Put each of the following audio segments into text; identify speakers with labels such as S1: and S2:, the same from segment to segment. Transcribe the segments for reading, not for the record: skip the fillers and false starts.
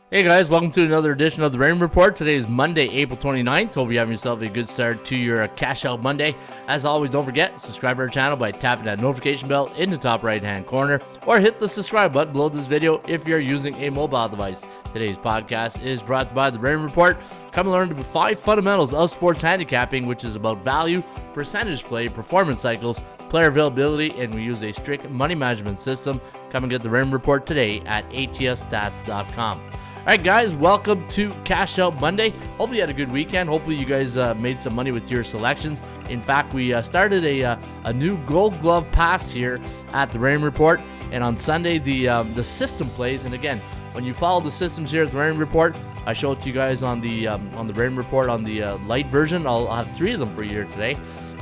S1: Hey guys, welcome to another edition of the Raymond Report. Today is Monday, April 29th. Hope you're having yourself a good start to your Cash Out Monday. As always, don't forget, subscribe to our channel by tapping that notification bell in the top right-hand corner, or hit the subscribe button below this video if you're using a mobile device. Today's podcast is brought to you by the Raymond Report. Come and learn the 5 fundamentals of sports handicapping, which is about value, percentage play, performance cycles, player availability, and we use a strict money management system. Come and get the Raymond Report today at atsstats.com. All right, guys, welcome to Cash Out Monday. Hopefully you had a good weekend. Hopefully you guys made some money with your selections. In fact, we started a new Gold Glove pass here at the Raymond Report, and on Sunday the system plays. And again, when you follow the systems here at the Raymond Report, I show it to you guys on the Raymond Report on the light version. I'll have 3 of them for you here today.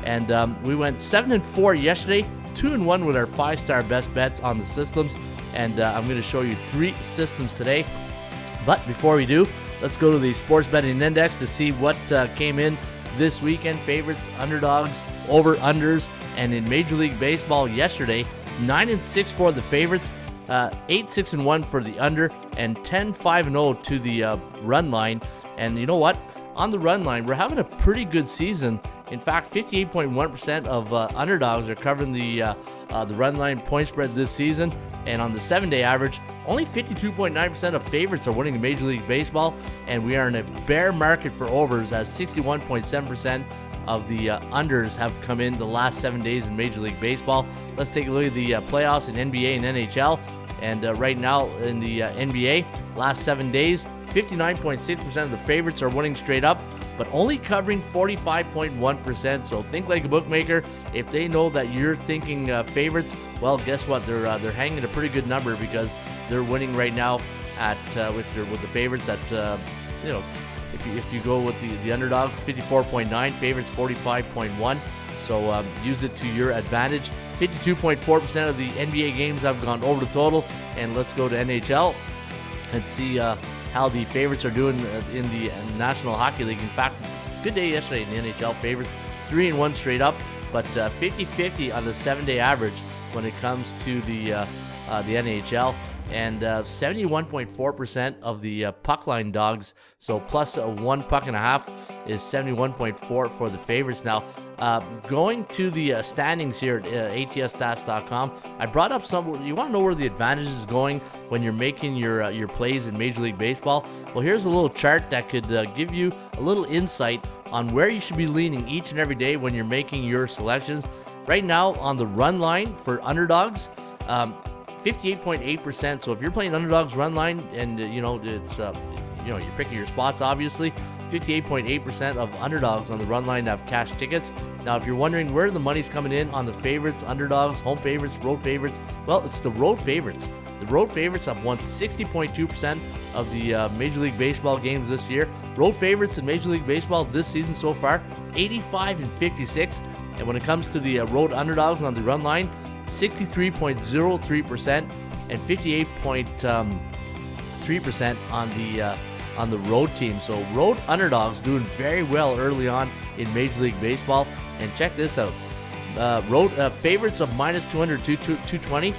S1: And we went 7-4 yesterday, 2-1 with our 5-star best bets on the systems. And I'm going to show you 3 systems today. But before we do, let's go to the sports betting index to see what came in this weekend. Favorites, underdogs, over-unders, and in Major League Baseball yesterday, 9-6 for the favorites, 8-6-1 for the under, and 10-5-0 to the run line. And you know what? On the run line, we're having a pretty good season. In fact, 58.1% of underdogs are covering the run line point spread this season. And on the 7-day average, only 52.9% of favorites are winning in Major League Baseball. And we are in a bear market for overs, as 61.7% of the unders have come in the last 7 days in Major League Baseball. Let's take a look at the playoffs in NBA and NHL. And right now in the NBA, last 7 days, 59.6% of the favorites are winning straight up, but only covering 45.1%. So think like a bookmaker. If they know that you're thinking favorites, well, guess what? They're hanging a pretty good number, because they're winning right now at with the favorites at if you go with the underdogs, 54.9, favorites 45.1. So use it to your advantage. 52.4% of the NBA games have gone over the total. And let's go to NHL and see how the favorites are doing in the National Hockey League. In fact, good day yesterday in the NHL. Favorites 3-1 straight up, but 50-50 on the 7-day average when it comes to the NHL. And 71.4% of the puck line dogs, so plus 1.5 pucks, is 71.4 for the favorites. Now, going to the standings here at atsstats.com, I brought up some. You want to know where the advantage is going when you're making your plays in Major League Baseball? Well, here's a little chart that could give you a little insight on where you should be leaning each and every day when you're making your selections. Right now on the run line for underdogs, 58.8%. So if you're playing underdogs run line, and it's you're picking your spots, obviously, 58.8% of underdogs on the run line have cash tickets. Now, if you're wondering where the money's coming in on the favorites, underdogs, home favorites, road favorites, well, it's the road favorites. The road favorites have won 60.2% of the Major League Baseball games this year. Road favorites in Major League Baseball this season so far, 85-56. And when it comes to the road underdogs on the run line, 63.03% and 58.3% on the road team. So road underdogs doing very well early on in Major League Baseball. And check this out: road favorites of minus 200 to 220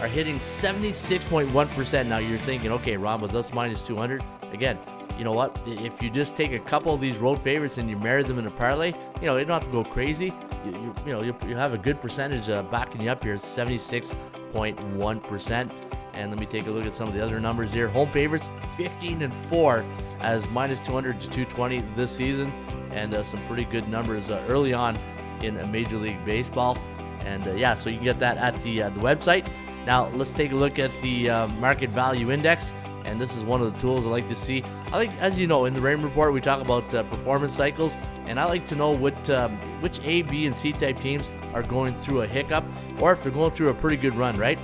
S1: are hitting 76.1%. Now you're thinking, okay, Ron, but that's minus 200 again. You know what? If you just take a couple of these road favorites and you marry them in a parlay, you don't have to go crazy. You have a good percentage backing you up here. 76.1%. And let me take a look at some of the other numbers here. Home favorites 15-4 as minus 200 to 220 this season, and some pretty good numbers early on in Major League Baseball. And so you can get that at the website. Now let's take a look at the market value index. And this is one of the tools I like to see. As you know, in the Raymond Report, we talk about performance cycles, and I like to know which A, B, and C type teams are going through a hiccup, or if they're going through a pretty good run, right?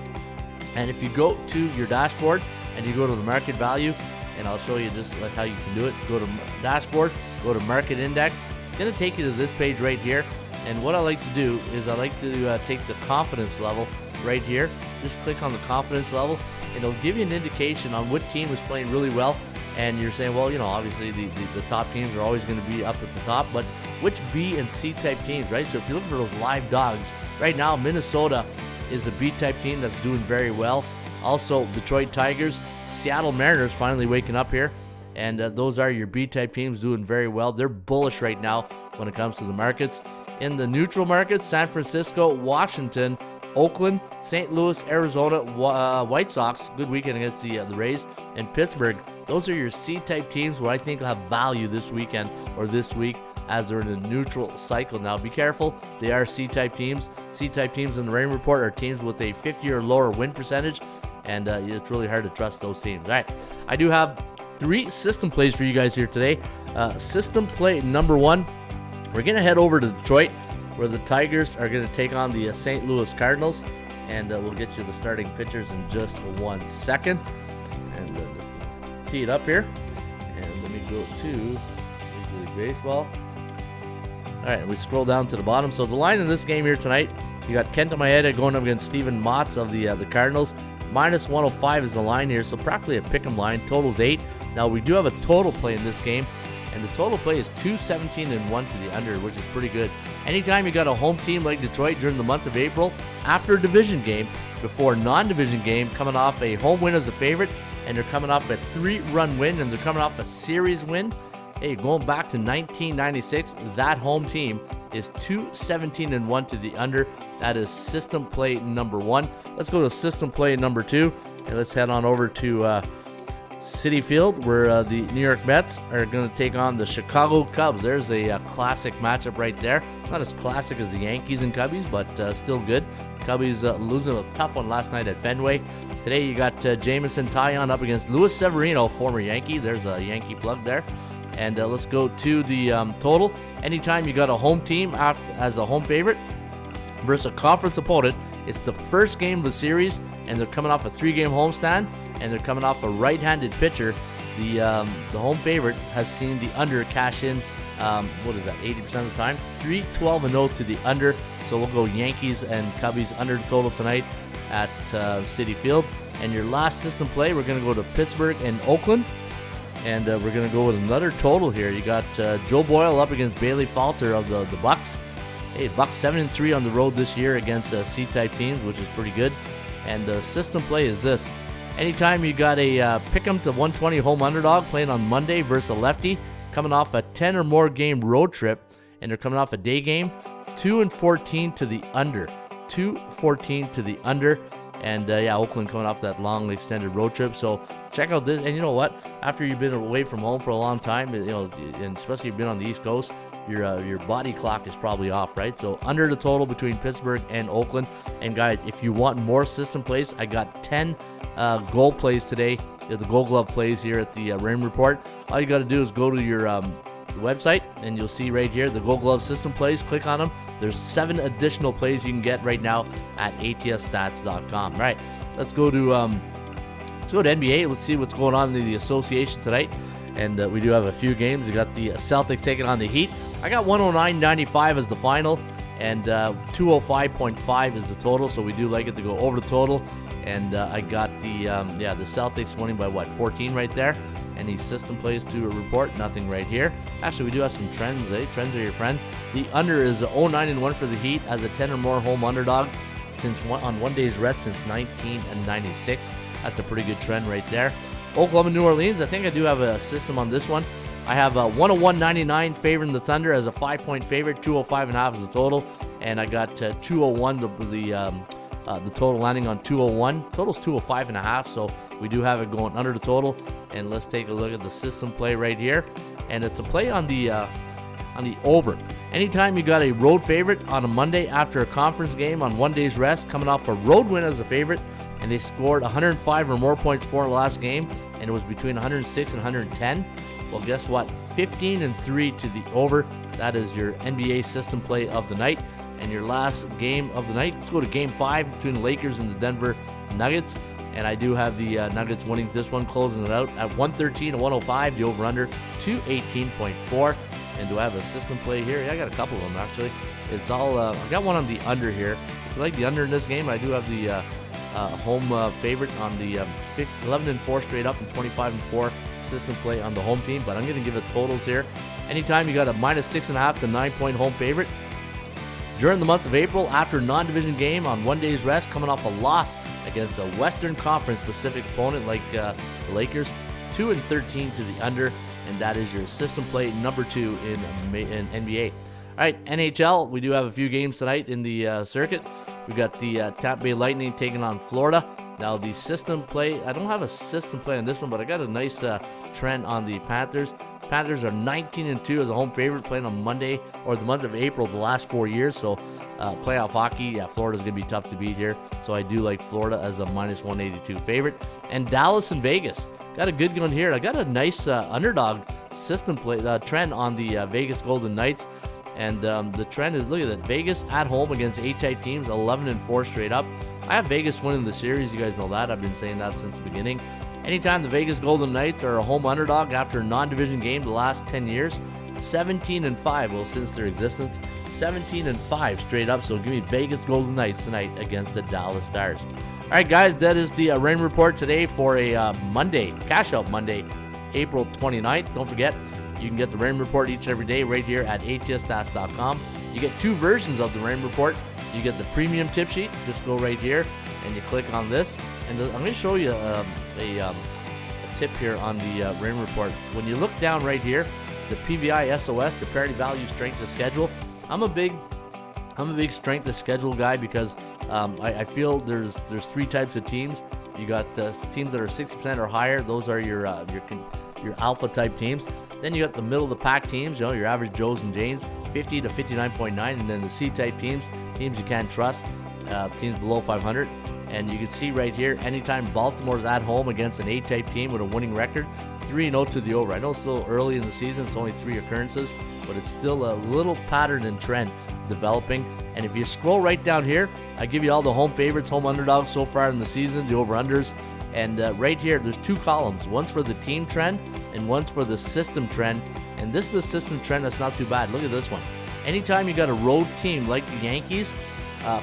S1: And if you go to your dashboard and you go to the market value, and I'll show you just like how you can do it. Go to dashboard, go to market index. It's going to take you to this page right here. And what I like to do is I like to take the confidence level right here. Just click on the confidence level. It'll give you an indication on what team is playing really well. And you're saying, well, obviously the top teams are always going to be up at the top, but which B and C type teams, right? So if you look for those live dogs, right now Minnesota is a B type team that's doing very well. Also, Detroit Tigers, Seattle Mariners finally waking up here. And those are your B-type teams doing very well. They're bullish right now when it comes to the markets. In the neutral markets, San Francisco, Washington, Oakland, St. Louis, Arizona, White Sox, good weekend against the Rays, and Pittsburgh. Those are your C-type teams where I think will have value this weekend or this week as they're in a neutral cycle. Now, be careful. They are C-type teams. C-type teams in the Rain Report are teams with a 50 or lower win percentage, and it's really hard to trust those teams. All right, I do have 3 system plays for you guys here today. System play number 1, we're going to head over to Detroit, where the Tigers are going to take on the St. Louis Cardinals, and we'll get you the starting pitchers in just 1 second. And tee it up here, and let me go to Major League Baseball. All right, we scroll down to the bottom. So the line in this game here tonight, you got Kenta Maeda going up against Steven Matz of the Cardinals. Minus 105 is the line here, so practically a pick'em line. Total's 8. Now, we do have a total play in this game, and the total play is 217 and 1 to the under, which is pretty good. Anytime you got a home team like Detroit during the month of April, after a division game, before a non-division game, coming off a home win as a favorite, and they're coming off a 3-run win, and they're coming off a series win. Hey, going back to 1996, that home team is 217 and 1 to the under. That is system play number 1. Let's go to system play number 2, and let's head on over to Citi Field, where the New York Mets are going to take on the Chicago Cubs. There's a classic matchup right there. Not as classic as the Yankees and Cubbies, but still good. Cubbies losing a tough one last night at Fenway. Today you got Jameson Taillon up against Luis Severino, former Yankee. There's a Yankee plug there. And let's go to the total. Anytime you got a home team as a home favorite versus a conference opponent, it's the first game of the series, and they're coming off a 3-game homestand, and they're coming off a right-handed pitcher. The home favorite has seen the under cash in, 80% of the time? 3-12-0 to the under. So we'll go Yankees and Cubbies under the total tonight at Citi Field. And your last system play, we're going to go to Pittsburgh and Oakland. And we're going to go with another total here. You got Joe Boyle up against Bailey Falter of the Bucks. Hey, Bucks 7-3 on the road this year against C-type teams, which is pretty good. And the system play is this. Anytime you got a pick'em to 120 home underdog playing on Monday versus a lefty, coming off a 10 or more game road trip, and they're coming off a day game, 2-14 to the under. 2-14 to the under. And Oakland coming off that long extended road trip. So check out this. And you know what? After you've been away from home for a long time, and especially if you've been on the East Coast, your body clock is probably off, right? So under the total between Pittsburgh and Oakland. And guys, if you want more system plays, I got 10 goal plays today. The Gold Glove plays here at the Rain Report. All you got to do is go to your website, and you'll see right here the Gold Glove system plays. Click on them. There's 7 additional plays you can get right now at atsstats.com. All right, let's go to NBA. Let's see what's going on in the association tonight. And we do have a few games. We got the Celtics taking on the Heat. I got 109.95 as the final, and 205.5 is the total. So we do like it to go over the total. And I got the Celtics winning by 14 right there. Any system plays to report? Nothing right here. Actually, we do have some trends. Trends are your friend. The under is 0-9-1 for the Heat as a 10 or more home underdog on 1 day's rest since 1996. That's a pretty good trend right there. Oklahoma, New Orleans. I think I do have a system on this one. I have 101.99 favoring the Thunder as a 5-point favorite. 205.5 is the total, and I got 201 the total landing on 201. Total's 205.5, so we do have it going under the total. And let's take a look at the system play right here, and it's a play on the over. Anytime you got a road favorite on a Monday after a conference game on 1 day's rest, coming off a road win as a favorite, and they scored 105 or more points for the last game, and it was between 106 and 110. Well, guess what? 15-3 to the over. That is your NBA system play of the night. And your last game of the night, let's go to Game 5 between the Lakers and the Denver Nuggets. And I do have the Nuggets winning this one, closing it out at 113-105. The over-under 218.4. And do I have a system play here? Yeah, I got a couple of them, actually. It's all, I got one on the under here. If you like the under in this game, I do have the home favorite on the 11-4 straight up and 25-4 system play on the home team. But I'm going to give it totals here. Anytime you got a -6.5 to 9-point home favorite, during the month of April after a non-division game on 1 day's rest, coming off a loss against a Western Conference Pacific opponent like the Lakers. 2-13 to the under, and that is your system play number 2 in NBA. All right, NHL, we do have a few games tonight in the circuit. We got the Tampa Bay Lightning taking on Florida. Now, the system play, I don't have a system play on this one, but I got a nice trend on the Panthers. Panthers are 19-2 as a home favorite, playing on Monday or the month of April the last 4 years. So playoff hockey, yeah, Florida's going to be tough to beat here. So I do like Florida as a minus 182 favorite. And Dallas and Vegas, got a good one here. I got a nice underdog system play trend on the Vegas Golden Knights. And the trend is, look at that, Vegas at home against A-type teams, 11-4 straight up. I have Vegas winning the series. You guys know that. I've been saying that since the beginning. Anytime the Vegas Golden Knights are a home underdog after a non-division game the last 10 years, 17-5, well, since their existence, 17-5 straight up. So give me Vegas Golden Knights tonight against the Dallas Stars. All right, guys, that is the rain report today for a Monday, Cash Out Monday, April 29th. Don't forget, you can get the rain report each and every day right here at atsstats.com. You get 2 versions of the rain report. You get the premium tip sheet. Just go right here and you click on this. And I'm going to show you a tip here on the rain report. When you look down right here, the PVI SOS, the parity value strength of schedule. I'm a big strength of schedule guy because I feel there's 3 types of teams. You got teams that are 60% or higher. Those are your alpha type teams. Then you got the middle of the pack teams, your average Joes and Janes, 50 to 59.9, and then the C type teams you can't trust, teams below 500. And you can see right here, anytime Baltimore's at home against an A-type team with a winning record, 3-0 to the over. I know it's still early in the season, it's only 3 occurrences, but it's still a little pattern and trend developing. And if you scroll right down here, I give you all the home favorites, home underdogs so far in the season, the over-unders. And right here, there's 2 columns. One's for the team trend and one's for the system trend. And this is a system trend that's not too bad. Look at this one. Anytime you got a road team like the Yankees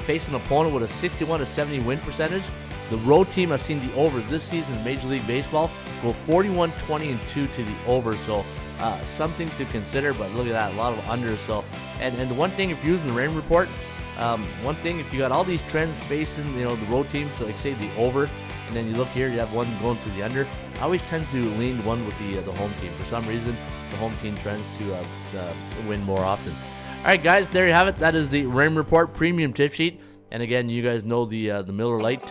S1: facing an opponent with a 61 to 70 win percentage, the road team has seen the over this season in Major League Baseball go 41-20-2 to the over. So something to consider, but look at that, a lot of unders. So, and the one thing, if you're using the rain report, one thing, if you got all these trends facing, the road team to, like, say, the over, and then you look here, you have one going to the under, I always tend to lean one with the home team. For some reason, the home team trends to win more often. All right, guys, there you have it. That is the rain report premium tip sheet. And again, you guys know the Miller Lite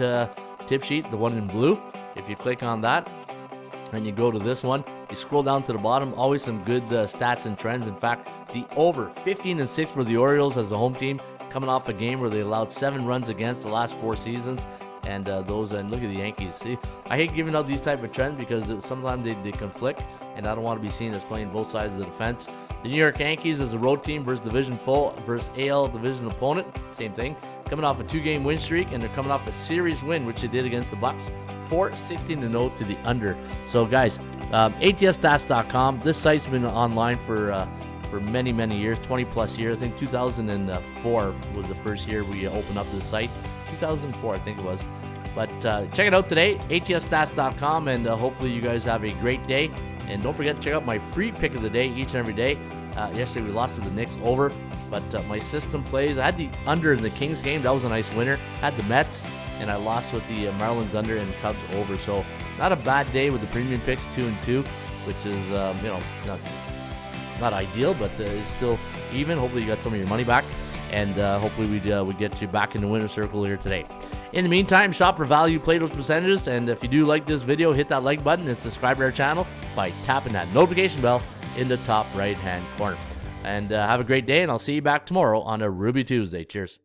S1: tip sheet, the one in blue. If you click on that and you go to this one, you scroll down to the bottom, always some good stats and trends. In fact, the over 15-6 for the Orioles as a home team, coming off a game where they allowed 7 runs against the last 4 seasons. And and look at the Yankees. See, I hate giving out these type of trends because sometimes they conflict, and I don't want to be seen as playing both sides of the defense. The New York Yankees as a road team versus division foe versus AL division opponent, same thing. Coming off a 2-game win streak, and they're coming off a series win, which they did against the Bucks, 4-16-0 to the under. So, guys, atsstats.com. This site's been online for many years, 20 plus years. I think 2004 was the first year we opened up this site. 2004, I think it was. But check it out today, atsstats.com, and hopefully you guys have a great day. And don't forget to check out my free pick of the day each and every day. Yesterday we lost to the Knicks over, but my system plays. I had the under in the Kings game. That was a nice winner. Had the Mets, and I lost with the Marlins under and Cubs over. So not a bad day with the premium picks, 2-2, which is not ideal, but it's still even. Hopefully you got some of your money back. And hopefully we get you back in the winner's circle here today. In the meantime, shop for value, play those percentages, and if you do like this video, hit that like button and subscribe to our channel by tapping that notification bell in the top right-hand corner. And have a great day, and I'll see you back tomorrow on a Ruby Tuesday. Cheers.